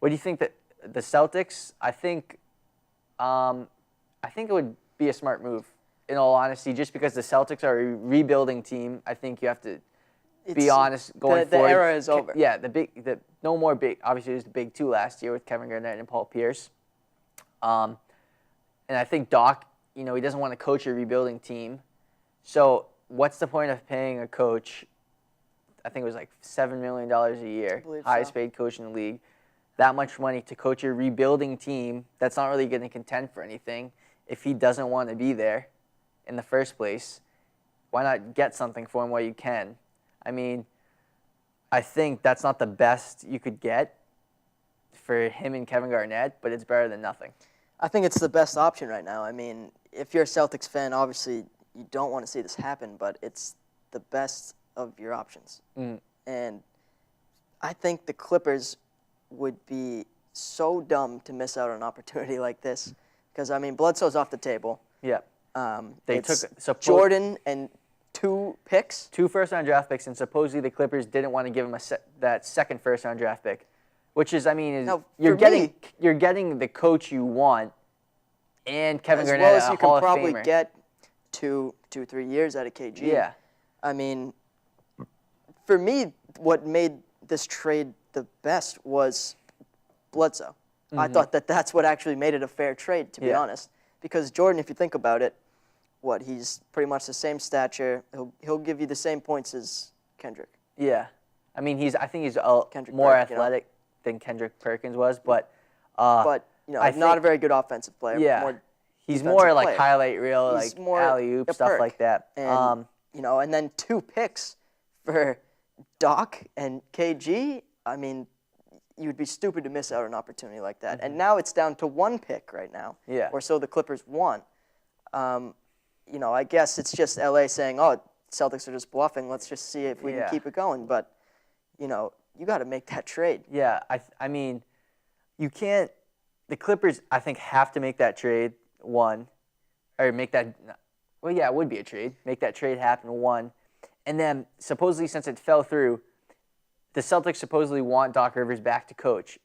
do you think that the Celtics? I think it would be a smart move, in all honesty, just because the Celtics are a rebuilding team. I think you have to be honest going forward. The era is over. Yeah, no more big. Obviously, there's the big 2 last year with Kevin Garnett and Paul Pierce. And I think Doc, he doesn't want to coach a rebuilding team. So what's the point of paying a coach? I think it was like $7 million a year, highest paid coach in the league. That much money to coach a rebuilding team that's not really going to contend for anything if he doesn't want to be there in the first place. Why not get something for him while you can? I mean, I think that's not the best you could get for him and Kevin Garnett, but it's better than nothing. I think it's the best option right now. I mean, if you're a Celtics fan, obviously you don't want to see this happen, but it's the best of your options. And I think the Clippers would be so dumb to miss out on an opportunity like this, because, I mean, Bledsoe's off the table. Yeah. They took Jordan and 2 picks. 2 first-round draft picks, and supposedly the Clippers didn't want to give him that second first-round draft pick, which is, you're getting the coach you want, and Kevin Garnett, as well as a you Hall can of probably Famer. get 2-3 years out of KG. Yeah. I mean, for me, what made this trade the best was Bledsoe. I thought that's what actually made it a fair trade, to be honest. Because Jordan, if you think about it, he's pretty much the same stature. He'll give you the same points as Kendrick. Yeah. I mean, I think he's Kendrick more Perkins, athletic than Kendrick Perkins was, but but not think- a very good offensive player. Yeah. He's defensive more like player. highlight reel, He's like more alley-oop, a stuff Perk. like that. And and then 2 picks for Doc and KG. I mean, you'd be stupid to miss out on an opportunity like that. And now it's down to 1 pick right now. Yeah. Or so the Clippers want. I guess it's just LA saying, "Oh, Celtics are just bluffing. Let's just see if we can keep it going." But you got to make that trade. Yeah, I mean, you can't. The Clippers, I think, have to make that trade, one, or make that. Well, yeah, it would be a trade. Make that trade happen, one, and then supposedly, since it fell through, the Celtics supposedly want Doc Rivers back to coach,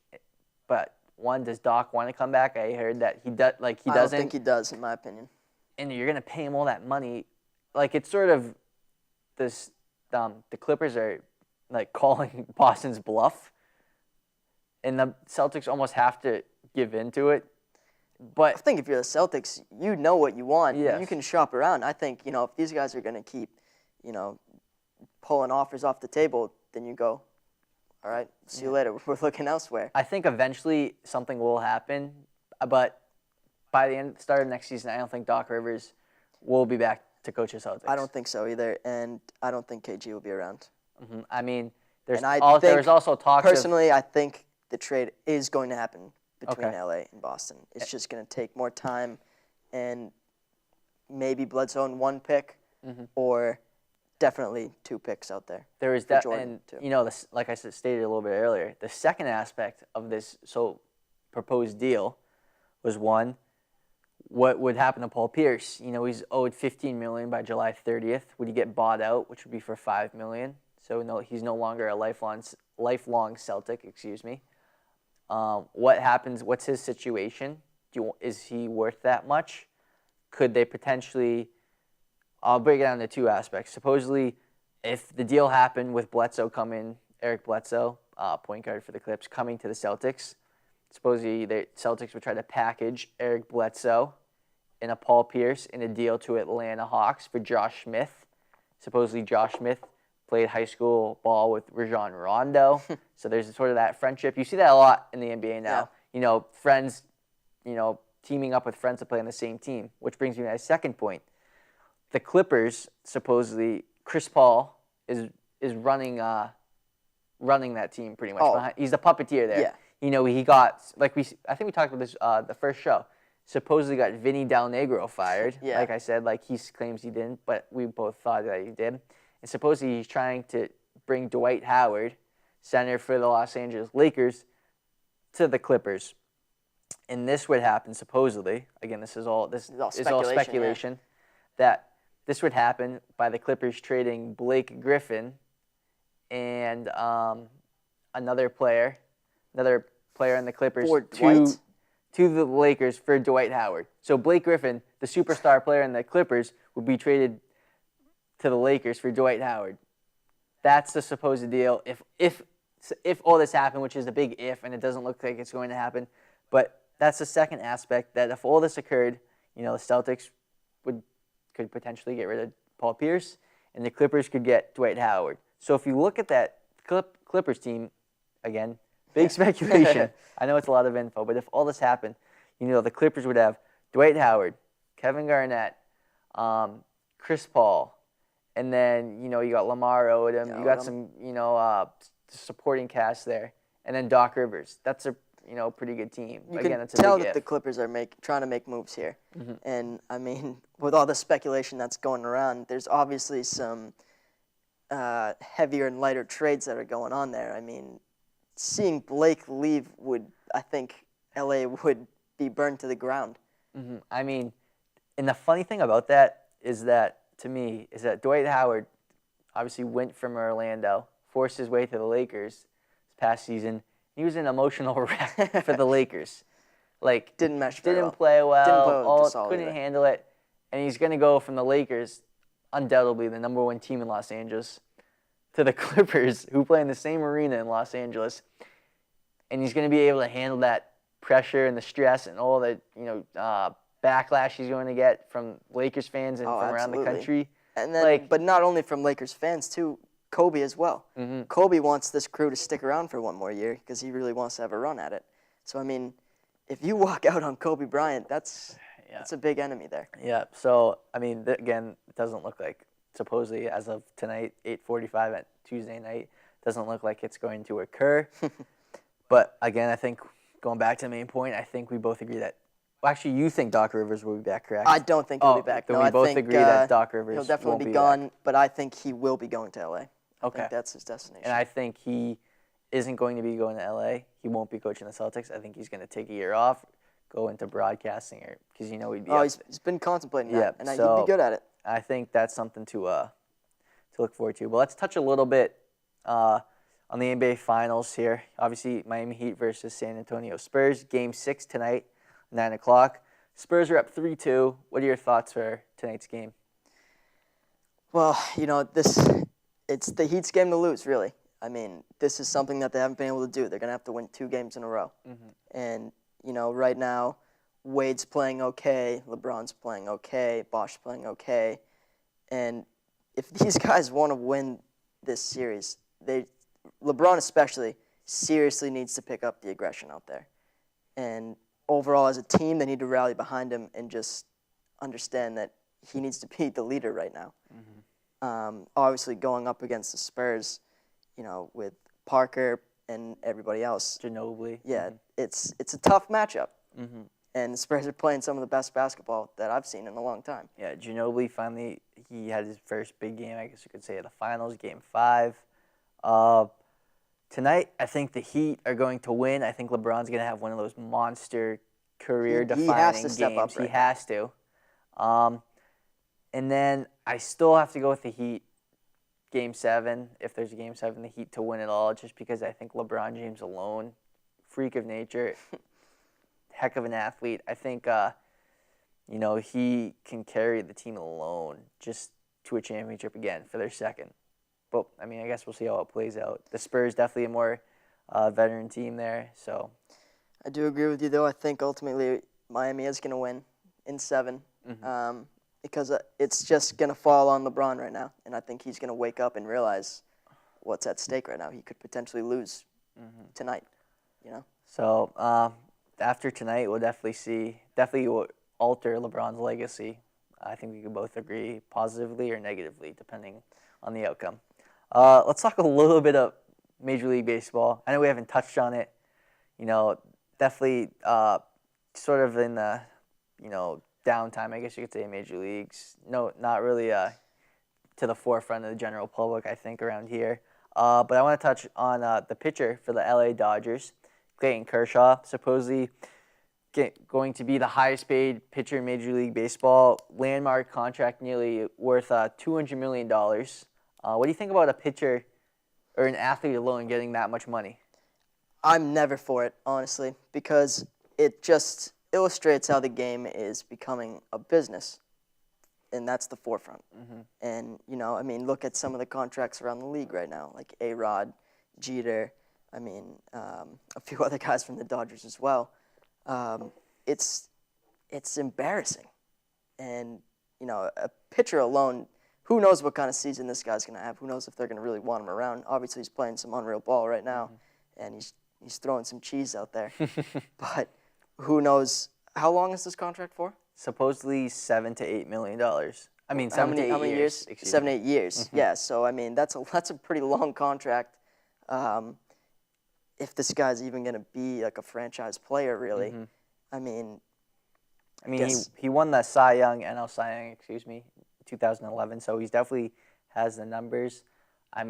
but one, does Doc want to come back? I heard that he does. Like he doesn't. I don't think he does, in my opinion. And you're gonna pay him all that money, like it's sort of this. The Clippers are like calling Boston's bluff, and the Celtics almost have to give into it. But I think if you're the Celtics, you know what you want. Yes. You can shop around. I think if these guys are going to keep, pulling offers off the table, then you go, all right, see you later. We're looking elsewhere. I think eventually something will happen, but by the start of next season, I don't think Doc Rivers will be back to coach the Celtics. I don't think so either, and I don't think KG will be around. I mean, there's think, there's also talks. Personally, I think the trade is going to happen between Okay. LA and Boston. It's just going to take more time, and maybe Bledsoe in 1 pick, or definitely 2 picks out there. There is for that, Jordan, too. and like I stated a little bit earlier, the second aspect of this proposed deal was one, what would happen to Paul Pierce? He's owed $15 million by July 30th. Would he get bought out, which would be for $5 million? So no, he's no longer a lifelong Celtic. Excuse me. What happens? What's his situation? Is he worth that much? Could they potentially? I'll break it down into 2 aspects. Supposedly, if the deal happened with Bledsoe Eric Bledsoe, point guard for the Clips, coming to the Celtics, supposedly the Celtics would try to package Eric Bledsoe and a Paul Pierce in a deal to Atlanta Hawks for Josh Smith. Supposedly Josh Smith played high school ball with Rajon Rondo, so there's sort of that friendship. You see that a lot in the NBA now. Yeah. Friends, teaming up with friends to play on the same team, which brings me to my second point. The Clippers, supposedly, Chris Paul is running that team pretty much. Oh. He's the puppeteer there. Yeah. He got, I think we talked about this the first show, supposedly got Vinny Del Negro fired. Yeah. Like I said, he claims he didn't, but we both thought that he did. And supposedly he's trying to bring Dwight Howard, center for the Los Angeles Lakers, to the Clippers. And this would happen supposedly. Again, this is all speculation. That this would happen by the Clippers trading Blake Griffin and another player in the Clippers For Dwight? to the Lakers for Dwight Howard. So Blake Griffin, the superstar player in the Clippers, would be traded to the Lakers for Dwight Howard. That's the supposed deal. If all this happened, which is a big if, and it doesn't look like it's going to happen, but that's the second aspect, that if all this occurred, the Celtics could potentially get rid of Paul Pierce, and the Clippers could get Dwight Howard. So if you look at that Clippers team, again, big speculation. I know it's a lot of info, but if all this happened, the Clippers would have Dwight Howard, Kevin Garnett, Chris Paul, and then, you got Lamar Odom. You got some, supporting cast there. And then Doc Rivers. That's a, pretty good team. You Again, can it's a tell big that if. the Clippers are trying to make moves here. And, I mean, with all the speculation that's going around, there's obviously some heavier and lighter trades that are going on there. I mean, seeing Blake leave I think LA would be burned to the ground. I mean, and the funny thing about that is that, to me, is that Dwight Howard obviously went from Orlando, forced his way to the Lakers this past season. He was an emotional wreck for the Lakers. Didn't mesh very Didn't well. play well. Didn't play with Gasol couldn't either. handle it. And he's going to go from the Lakers, undoubtedly the number 1 team in Los Angeles, to the Clippers, who play in the same arena in Los Angeles. And he's going to be able to handle that pressure and the stress and all the backlash he's going to get from Lakers fans and Oh, from around the absolutely. country. And then, but not only from Lakers fans too, Kobe as well. Mm-hmm. Kobe wants this crew to stick around for one more year because he really wants to have a run at it. So I mean, if you walk out on Kobe Bryant, that's a big enemy there. Yeah. So I mean, again, it doesn't look like, supposedly as of tonight, 8:45 at Tuesday night, doesn't look like it's going to occur. But again, I think going back to the main point, I think we both agree that. Well, actually, you think Doc Rivers will be back, correct? I don't think he'll be back. Then no, we both think, agree that Doc Rivers he'll definitely won't be be gone, back. but I think he will be going to LA. I Okay. think that's his destination. And I think he isn't going to be going to LA. He won't be coaching the Celtics. I think he's going to take a year off, go into broadcasting, or because he'd be. He's been contemplating that, and so he'd be good at it. I think that's something to look forward to. But let's touch a little bit on the NBA Finals here. Obviously, Miami Heat versus San Antonio Spurs. Game 6 tonight, 9 o'clock. Spurs are up 3-2. What are your thoughts for tonight's game? Well, it's the Heat's game to lose, really. I mean, this is something that they haven't been able to do. They're going to have to win 2 games in a row. Mm-hmm. And, right now, Wade's playing okay, LeBron's playing okay, Bosh's playing okay. And if these guys want to win this series, LeBron especially seriously needs to pick up the aggression out there. And overall, as a team, they need to rally behind him and just understand that he needs to be the leader right now. Mm-hmm. Obviously, going up against the Spurs, with Parker and everybody else. Ginobili. Yeah, mm-hmm. It's a tough matchup. Mm-hmm. And the Spurs are playing some of the best basketball that I've seen in a long time. Yeah, Ginobili finally, he had his first big game, I guess you could say, at the finals, Game 5. Tonight, I think the Heat are going to win. I think LeBron's going to have one of those monster career-defining games. He has to step up right He has to. And then I still have to go with the Heat, Game 7, if there's a Game 7, the Heat to win it all, just because I think LeBron James alone, freak of nature, heck of an athlete. I think, he can carry the team alone just to a championship again for their second. But, I mean, I guess we'll see how it plays out. The Spurs definitely a more veteran team there, so. I do agree with you, though. I think ultimately Miami is going to win in 7 because it's just going to fall on LeBron right now. And I think he's going to wake up and realize what's at stake right now. He could potentially lose tonight, So after tonight, we'll definitely will alter LeBron's legacy. I think we can both agree positively or negatively, depending on the outcome. Let's talk a little bit of Major League Baseball. I know we haven't touched on it. Definitely sort of in the, downtime, I guess you could say, in Major Leagues. No, not really to the forefront of the general public, I think, around here. But I want to touch on the pitcher for the LA Dodgers, Clayton Kershaw, supposedly going to be the highest paid pitcher in Major League Baseball. Landmark contract nearly worth $200 million. What do you think about a pitcher or an athlete alone getting that much money? I'm never for it, honestly, because it just illustrates how the game is becoming a business, and that's the forefront. Mm-hmm. And, look at some of the contracts around the league right now, like A-Rod, Jeter, a few other guys from the Dodgers as well. It's embarrassing. And, a pitcher alone, who knows what kind of season this guy's going to have? Who knows if they're going to really want him around? Obviously, he's playing some unreal ball right now, and he's throwing some cheese out there. But who knows? How long is this contract for? Supposedly $7 to $8 million. I mean, how many years? 7, 8 years. Mm-hmm. Yeah. So that's a pretty long contract. If this guy's even going to be like a franchise player, really, he won the NL Cy Young, 2011. So he definitely has the numbers. I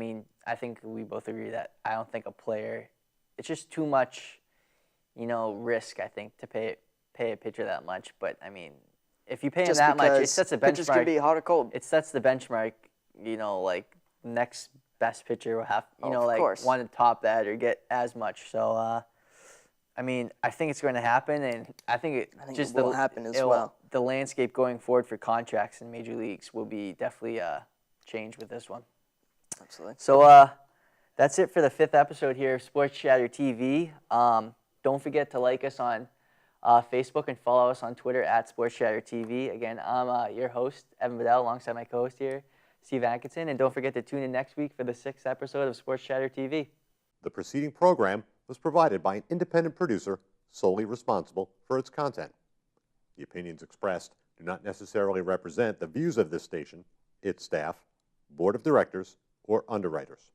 think we both agree that I don't think a player. It's just too much, risk, I think, to pay a pitcher that much. But, if you pay him that much, it sets a benchmark. Pitchers can be hot or cold. It sets the benchmark, next best pitcher will have, want to top that or get as much. So, I think it's going to happen, and I think it will happen as well. The landscape going forward for contracts in major leagues will be definitely changed with this one. Absolutely. So, that's it for the 5th episode here of Sports Chatter TV. Don't forget to like us on Facebook, and follow us on Twitter at Sports Chatter TV. Again, I'm your host, Evan Bedell, alongside my co-host here, Steve Atkinson. And don't forget to tune in next week for the 6th episode of Sports Chatter TV. The preceding program was provided by an independent producer solely responsible for its content. The opinions expressed do not necessarily represent the views of this station, its staff, board of directors, or underwriters.